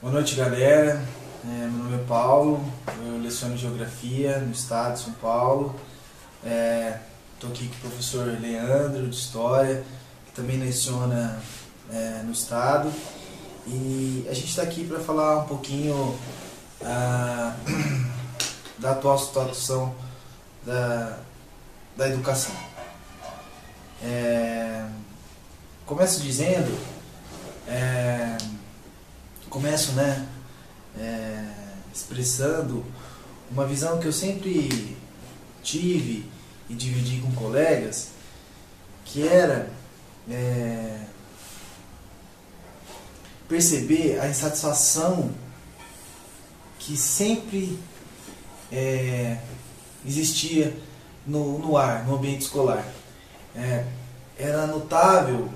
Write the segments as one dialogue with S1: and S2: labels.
S1: Boa noite, galera. Meu nome é Paulo, eu leciono Geografia no estado de São Paulo. Estou aqui com o professor Leandro, de História, que também leciona no estado. E a gente está aqui para falar um pouquinho da atual situação da educação. Começo dizendo... expressando uma visão que eu sempre tive e dividi com colegas, que era perceber a insatisfação que sempre existia no ar, no ambiente escolar. Era notável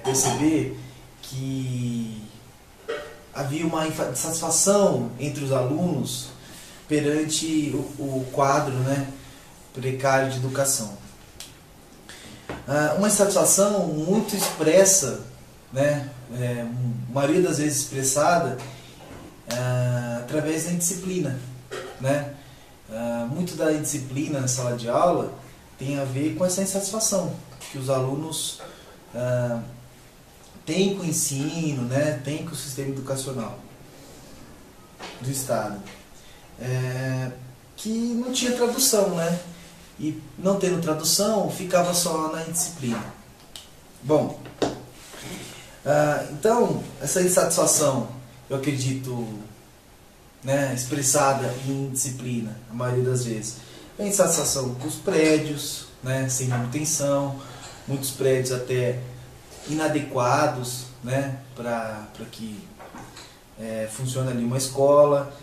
S1: perceber que havia uma insatisfação entre os alunos perante o quadro, precário de educação. Uma insatisfação muito expressa, a maioria das vezes expressada através da indisciplina. Muito da indisciplina na sala de aula tem a ver com essa insatisfação que os alunos tem com o ensino, tem com o sistema educacional do estado, que não tinha tradução, e não tendo tradução ficava só na indisciplina. Bom, então essa insatisfação, eu acredito, expressada em disciplina, a maioria das vezes, a insatisfação com os prédios, sem manutenção, muitos prédios até inadequados, para que funcione ali uma escola,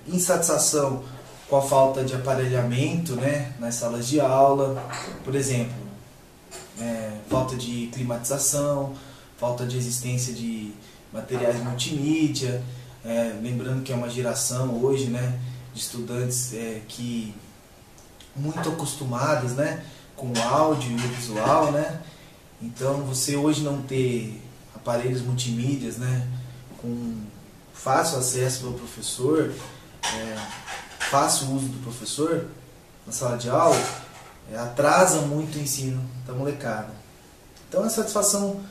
S1: insatisfação com a falta de aparelhamento, nas salas de aula, por exemplo, falta de climatização, falta de existência de materiais multimídia, lembrando que é uma geração hoje, de estudantes que muito acostumadas, com o áudio e o visual, Então, você hoje não ter aparelhos multimídias, com fácil acesso para o professor, fácil uso do professor na sala de aula, atrasa muito o ensino da molecada. Então, a satisfação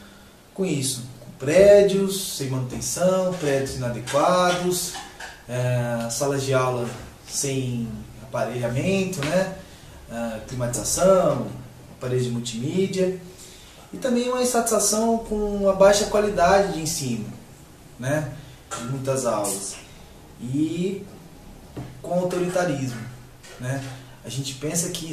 S1: com isso, com prédios sem manutenção, prédios inadequados, salas de aula sem aparelhamento, climatização, aparelhos de multimídia. E também uma insatisfação com a baixa qualidade de ensino, de muitas aulas. E com autoritarismo, A gente pensa que a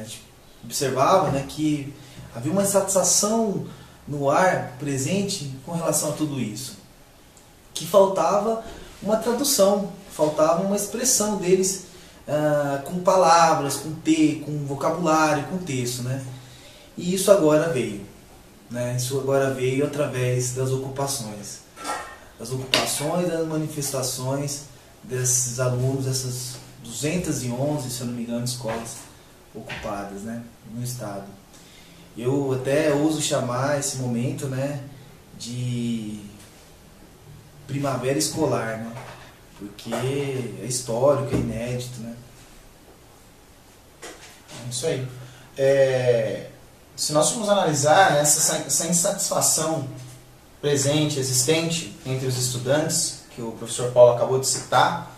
S1: gente observava, que havia uma insatisfação no ar presente com relação a tudo isso. Que faltava uma tradução, faltava uma expressão deles com palavras, com vocabulário, com texto, E isso agora veio, Isso agora veio através das ocupações, das manifestações desses alunos, essas 211, se eu não me engano, escolas ocupadas, no estado. Eu até ouso chamar esse momento, de primavera escolar, porque é histórico, é inédito,
S2: É isso aí. Se nós formos analisar essa insatisfação presente, existente entre os estudantes, que o professor Paulo acabou de citar,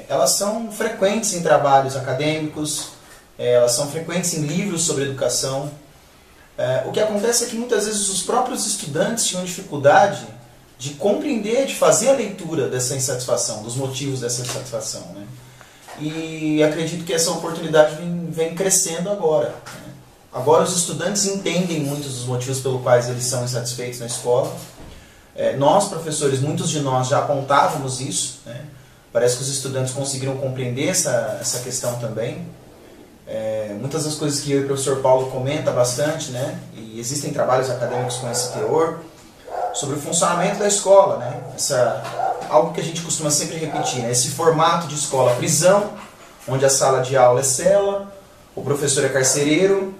S2: elas são frequentes em trabalhos acadêmicos, elas são frequentes em livros sobre educação. O que acontece é que muitas vezes os próprios estudantes tinham dificuldade de compreender, de fazer a leitura dessa insatisfação, dos motivos dessa insatisfação. E acredito que essa oportunidade vem crescendo agora. Agora os estudantes entendem muitos dos motivos pelos quais eles são insatisfeitos na escola. Nós, professores, muitos de nós já apontávamos isso. Parece que os estudantes conseguiram compreender essa questão também. Muitas das coisas que eu e o professor Paulo comenta bastante, e existem trabalhos acadêmicos com esse teor, sobre o funcionamento da escola, algo que a gente costuma sempre repetir, esse formato de escola prisão, onde a sala de aula é cela, o professor é carcereiro,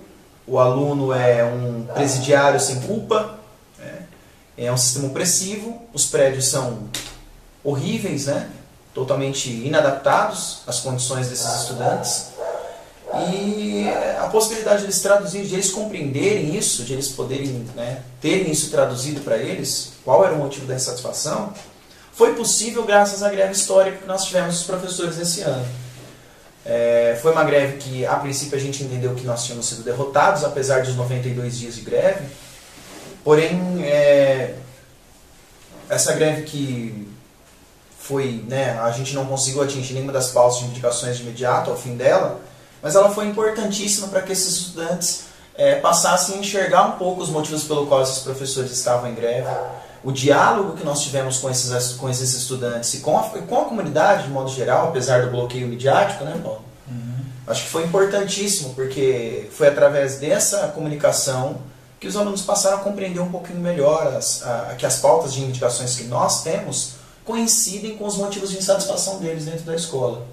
S2: o aluno é um presidiário sem culpa, É um sistema opressivo, os prédios são horríveis, né? Totalmente inadaptados às condições desses estudantes. E a possibilidade de eles traduzirem, de eles compreenderem isso, de eles poderem, né, terem isso traduzido para eles, qual era o motivo da insatisfação, foi possível graças à greve histórica que nós tivemos dos professores esse ano. Foi uma greve que, a princípio, a gente entendeu que nós tínhamos sido derrotados, apesar dos 92 dias de greve. Porém, essa greve que foi, né, a gente não conseguiu atingir nenhuma das pautas de indicações de imediato ao fim dela, mas ela foi importantíssima para que esses estudantes passassem a enxergar um pouco os motivos pelo qual esses professores estavam em greve, o diálogo que nós tivemos com esses estudantes e com a comunidade de modo geral, apesar do bloqueio midiático, né, Paulo? Acho que foi importantíssimo, porque foi através dessa comunicação que os alunos passaram a compreender um pouquinho melhor que as pautas de indicações que nós temos coincidem com os motivos de insatisfação deles dentro da escola.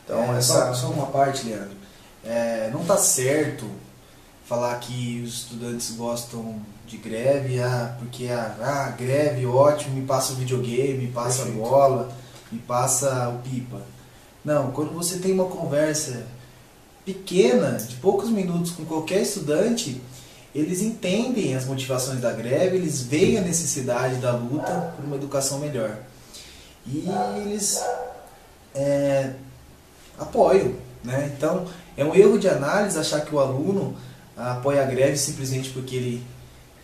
S1: Então, só uma parte, Leandro. Não está certo falar que os estudantes gostam de greve, porque greve, ótimo, me passa o videogame, me passa a bola, me passa o pipa. Não, quando você tem uma conversa pequena, de poucos minutos com qualquer estudante, eles entendem as motivações da greve, eles veem a necessidade da luta por uma educação melhor. E eles apoiam, né? Então, é um erro de análise achar que o aluno apoia a greve simplesmente porque ele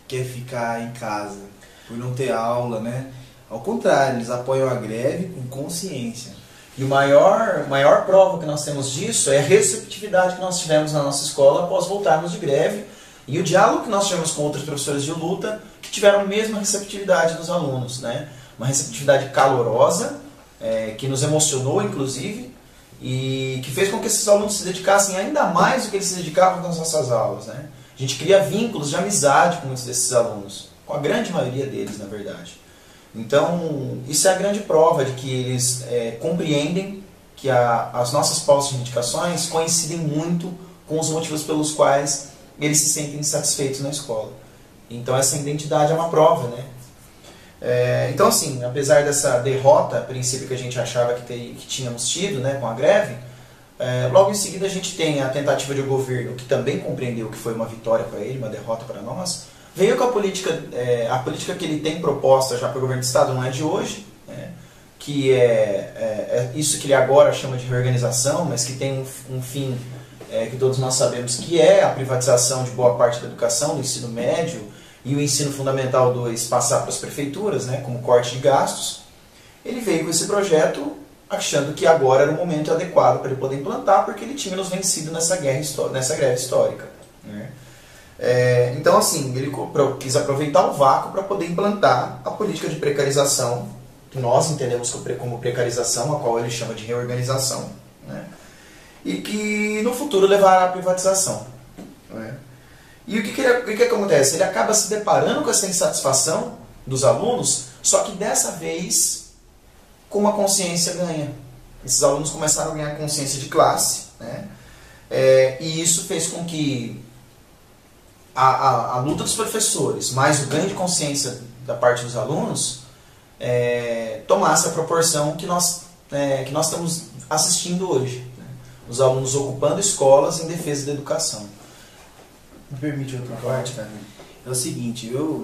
S1: quer ficar em casa, por não ter aula, né? Ao contrário, eles apoiam a greve com consciência.
S2: E a maior prova que nós temos disso é a receptividade que nós tivemos na nossa escola após voltarmos de greve e o diálogo que nós tivemos com outros professores de luta que tiveram a mesma receptividade dos alunos, né? Uma receptividade calorosa, que nos emocionou, inclusive, e que fez com que esses alunos se dedicassem ainda mais do que eles se dedicavam nas nossas aulas, né? A gente cria vínculos de amizade com muitos desses alunos, com a grande maioria deles, na verdade. Então, isso é a grande prova de que eles compreendem que as nossas pautas de indicações coincidem muito com os motivos pelos quais eles se sentem insatisfeitos na escola. Então, essa identidade é uma prova, né? Então, assim, apesar dessa derrota, a princípio, que a gente achava que tínhamos tido, né, com a greve, logo em seguida a gente tem a tentativa de governo, que também compreendeu que foi uma vitória para ele, uma derrota para nós, veio com a política que ele tem proposta já para o governo do Estado, não é de hoje, né, que é isso que ele agora chama de reorganização, mas que tem um fim que todos nós sabemos que é a privatização de boa parte da educação, do ensino médio, e o ensino fundamental 2 passar para as prefeituras, né, como corte de gastos. Ele veio com esse projeto achando que agora era o momento adequado para ele poder implantar, porque ele tinha nos vencido nessa greve histórica, né? Então, assim, ele quis aproveitar o vácuo para poder implantar a política de precarização, que nós entendemos como precarização, a qual ele chama de reorganização, né? E que no futuro levará à privatização, né? E o que acontece? Ele acaba se deparando com essa insatisfação dos alunos, só que dessa vez com uma consciência ganha. Esses alunos começaram a ganhar consciência de classe, né? E isso fez com que a luta dos professores, mais o ganho de consciência da parte dos alunos, tomasse a proporção que nós estamos assistindo hoje, né? Os alunos ocupando escolas em defesa da educação.
S1: Me permite outra parte, cara? É o seguinte, eu,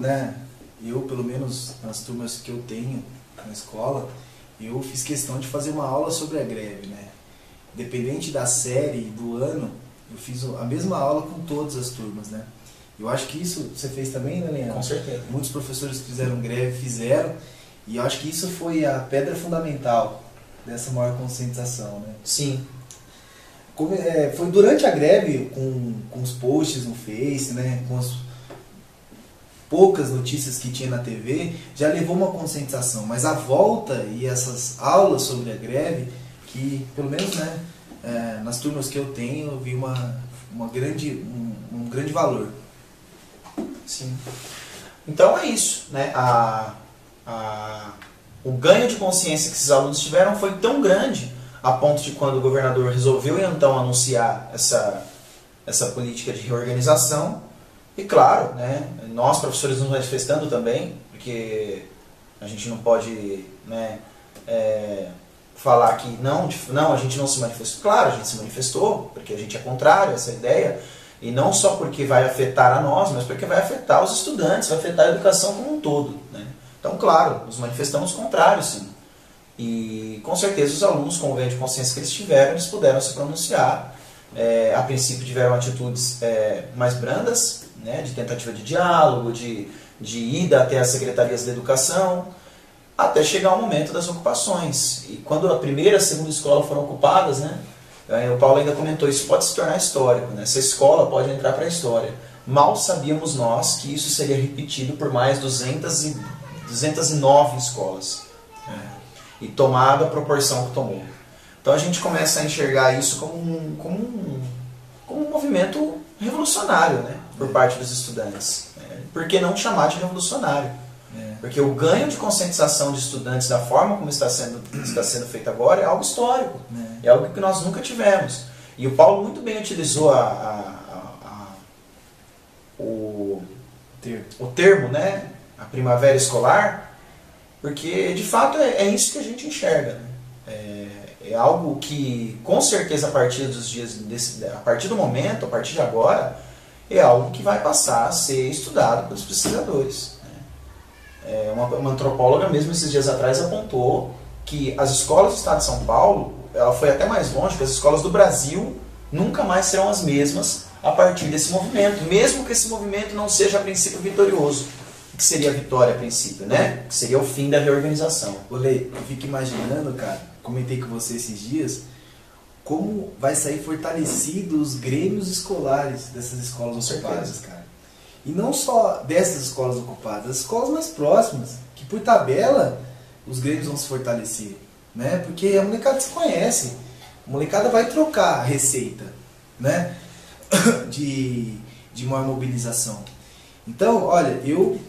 S1: pelo menos nas turmas que eu tenho na escola, eu fiz questão de fazer uma aula sobre a greve, né? Independente da série, do ano, eu fiz a mesma aula com todas as turmas, né? Eu acho que isso você fez também, né, Leandro?
S2: Com certeza.
S1: Muitos professores que fizeram greve fizeram, e eu acho que isso foi a pedra fundamental dessa maior conscientização, né?
S2: Sim.
S1: Foi durante a greve, com os posts no Face, né, com as poucas notícias que tinha na TV, já levou uma conscientização. Mas a volta e essas aulas sobre a greve, que pelo menos, né, nas turmas que eu tenho, eu vi um grande valor.
S2: Sim. Então é isso, né? O ganho de consciência que esses alunos tiveram foi tão grande a ponto de, quando o governador resolveu então anunciar essa política de reorganização, E claro, né, nós professores nos manifestando também, porque a gente não pode, né, falar que não, a gente não se manifestou. Claro, a gente se manifestou, porque a gente é contrário a essa ideia, e não só porque vai afetar a nós, mas porque vai afetar os estudantes, vai afetar a educação como um todo, né? Então, claro, nos manifestamos contrários, sim. E com certeza os alunos, com o ganho de consciência que eles tiveram, eles puderam se pronunciar. A princípio tiveram atitudes mais brandas, né, de tentativa de diálogo, de ida até as secretarias da educação, até chegar ao momento das ocupações. E quando a primeira e a segunda escola foram ocupadas, né, o Paulo ainda comentou, isso pode se tornar histórico, né, essa escola pode entrar para a história. Mal sabíamos nós que isso seria repetido por mais 209 escolas. E tomada a proporção que tomou. Então a gente começa a enxergar isso como um movimento revolucionário, né, por parte dos estudantes. Por que não chamar de revolucionário? Porque o ganho de conscientização de estudantes da forma como está sendo feito agora é algo histórico. É algo que nós nunca tivemos. E o Paulo muito bem utilizou o termo, né, a primavera escolar, porque de fato é isso que a gente enxerga, né? É algo que com certeza a partir dos dias a partir do momento, a partir de agora, é algo que vai passar a ser estudado pelos pesquisadores, né? Uma antropóloga mesmo esses dias atrás apontou que as escolas do estado de São Paulo, ela foi até mais longe, que as escolas do Brasil nunca mais serão as mesmas a partir desse movimento, mesmo que esse movimento não seja a princípio vitorioso. Que seria a vitória a princípio, né? Que seria o fim da reorganização.
S1: Olê, eu fico imaginando, cara, comentei com você esses dias, como vai sair fortalecido os grêmios escolares dessas escolas ocupadas, cara. E não só dessas escolas ocupadas, as escolas mais próximas, que por tabela os grêmios vão se fortalecer, né? Porque a molecada se conhece, a molecada vai trocar a receita, né? de maior mobilização. Então, olha, eu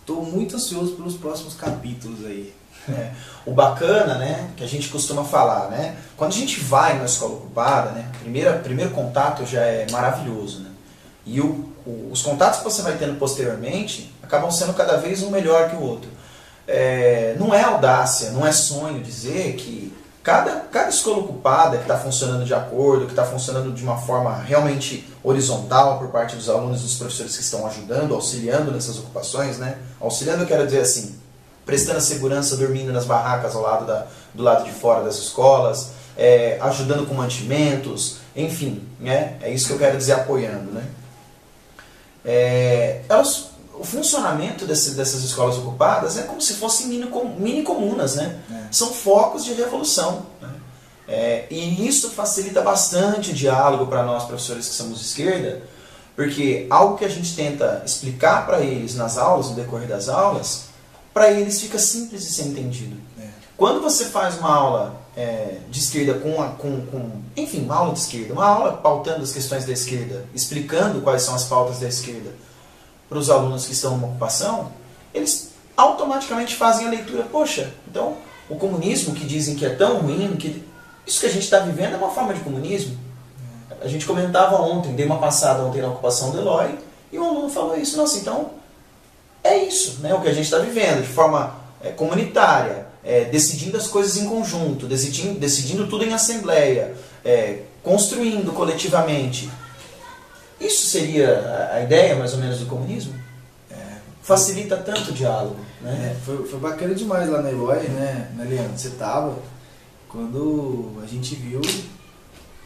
S1: estou muito ansioso pelos próximos capítulos aí.
S2: O bacana, né, que a gente costuma falar, né, quando a gente vai na escola ocupada, né, primeiro contato já é maravilhoso, né, e os contatos que você vai tendo posteriormente acabam sendo cada vez um melhor que o outro. Não é audácia, não é sonho dizer que cada escola ocupada que está funcionando de acordo, que está funcionando de uma forma realmente horizontal por parte dos alunos e dos professores que estão ajudando, auxiliando nessas ocupações, né? Auxiliando, eu quero dizer assim, prestando segurança, dormindo nas barracas do lado de fora das escolas, ajudando com mantimentos, enfim, né? É isso que eu quero dizer, apoiando, né? O funcionamento dessas escolas ocupadas é como se fossem mini comunas, né? São focos de revolução, né? E isso facilita bastante o diálogo para nós, professores que somos de esquerda, porque algo que a gente tenta explicar para eles nas aulas, no decorrer das aulas, para eles fica simples de ser entendido. Quando você faz uma aula de esquerda enfim, uma aula de esquerda, uma aula pautando as questões da esquerda, explicando quais são as pautas da esquerda, para os alunos que estão numa ocupação, eles automaticamente fazem a leitura, poxa, então o comunismo que dizem que é tão ruim, que isso que a gente está vivendo é uma forma de comunismo. A gente comentava ontem, dei uma passada ontem na ocupação do Eloy, e um aluno falou isso, nossa, então é isso, né, o que a gente está vivendo, de forma comunitária, decidindo as coisas em conjunto, decidindo tudo em assembleia, construindo coletivamente. Isso seria a ideia, mais ou menos, do comunismo? Facilita tanto o diálogo, né?
S1: Foi bacana demais lá na Eloy, né, Leandro? Você estava, quando a gente viu,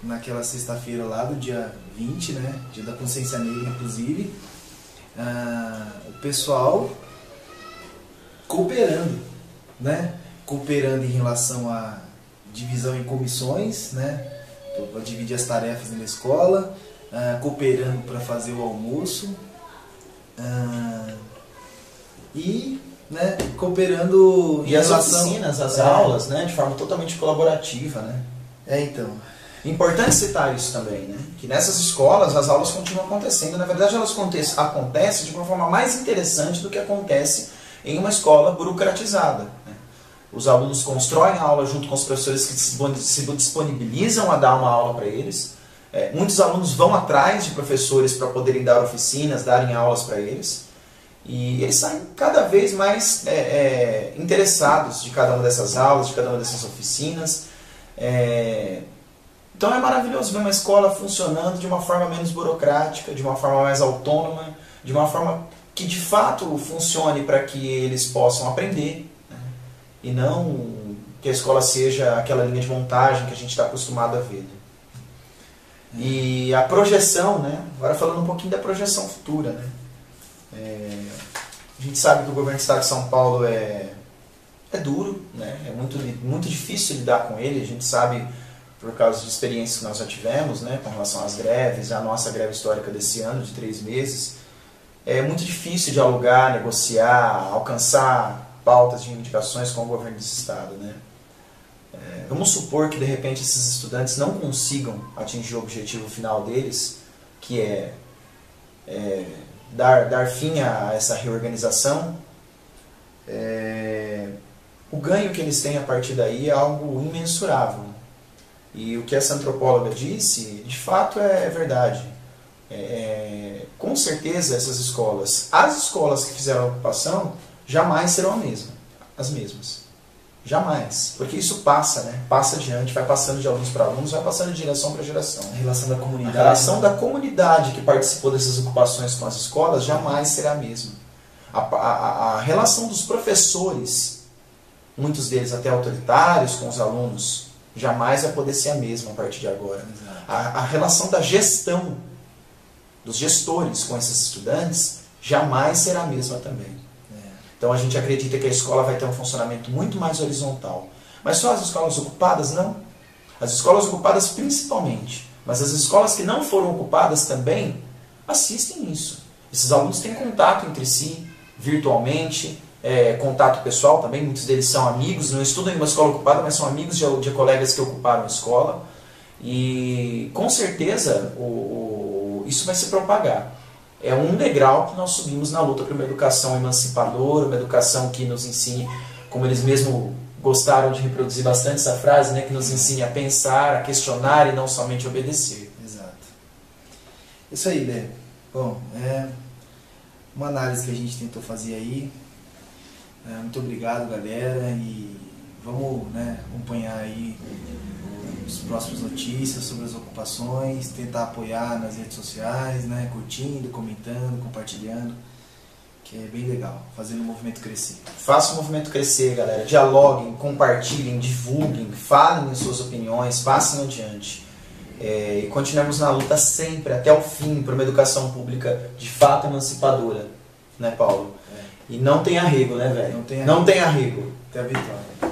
S1: naquela sexta-feira lá, do dia 20, né, dia da consciência negra, inclusive, o pessoal cooperando, né? Cooperando em relação à divisão em comissões, né? Para dividir as tarefas na escola, cooperando para fazer o almoço e, né, cooperando em
S2: as
S1: relação...
S2: oficinas, as aulas, né, de forma totalmente colaborativa, né?
S1: Então.
S2: Importante citar isso também, né? Que nessas escolas as aulas continuam acontecendo. Na verdade, elas acontecem de uma forma mais interessante do que acontece em uma escola burocratizada, né? Os alunos constroem a aula junto com os professores que se disponibilizam a dar uma aula para eles. Muitos alunos vão atrás de professores para poderem dar oficinas, darem aulas para eles. E eles saem cada vez mais interessados de cada uma dessas aulas, de cada uma dessas oficinas. Então é maravilhoso ver uma escola funcionando de uma forma menos burocrática, de uma forma mais autônoma, de uma forma que de fato funcione para que eles possam aprender, né? E não que a escola seja aquela linha de montagem que a gente está acostumado a ver. Né? E a projeção, né? Agora falando um pouquinho da projeção futura. Né? A gente sabe que o governo do estado de São Paulo é duro, né? É muito difícil lidar com ele, a gente sabe por causa de experiências que nós já tivemos, né? Com relação às greves, a nossa greve histórica desse ano, de 3 meses. É muito difícil dialogar, negociar, alcançar pautas de reivindicações com o governo desse estado. Né? Vamos supor que de repente esses estudantes não consigam atingir o objetivo final deles, que é dar fim a essa reorganização. O ganho que eles têm a partir daí é algo imensurável. E o que essa antropóloga disse, de fato é verdade. Com certeza essas escolas, as escolas que fizeram a ocupação, jamais serão as mesmas. Jamais. Porque isso passa, né? Passa adiante, vai passando de alunos para alunos, vai passando de geração para geração.
S1: A relação da comunidade.
S2: A relação da comunidade que participou dessas ocupações com as escolas jamais será a mesma. A relação dos professores, muitos deles até autoritários com os alunos, jamais vai poder ser a mesma a partir de agora. A relação da gestão, dos gestores com esses estudantes, jamais será a mesma também. Então a gente acredita que a escola vai ter um funcionamento muito mais horizontal. Mas só as escolas ocupadas? Não. As escolas ocupadas principalmente. Mas as escolas que não foram ocupadas também assistem isso. Esses alunos têm contato entre si, virtualmente, contato pessoal também, muitos deles são amigos, não estudam em uma escola ocupada, mas são amigos de colegas que ocuparam a escola. E com certeza isso vai se propagar. É um degrau que nós subimos na luta por uma educação emancipadora, uma educação que nos ensine, como eles mesmos gostaram de reproduzir bastante essa frase, né, que nos ensine a pensar, a questionar e não somente obedecer.
S1: Exato. Isso aí, Lê. Bom, uma análise que a gente tentou fazer aí. Muito obrigado, galera, e vamos, né, acompanhar aí as próximas notícias sobre as ocupações, tentar apoiar nas redes sociais, né, curtindo, comentando, compartilhando, que é bem legal, fazendo o movimento crescer.
S2: Faça o movimento crescer, galera. Dialoguem, compartilhem, divulguem, falem as suas opiniões, passem adiante. E continuemos na luta sempre, até o fim, por uma educação pública de fato emancipadora, né, Paulo? E não tem arrego, né, velho? Não tem arrego.
S1: Até a vitória.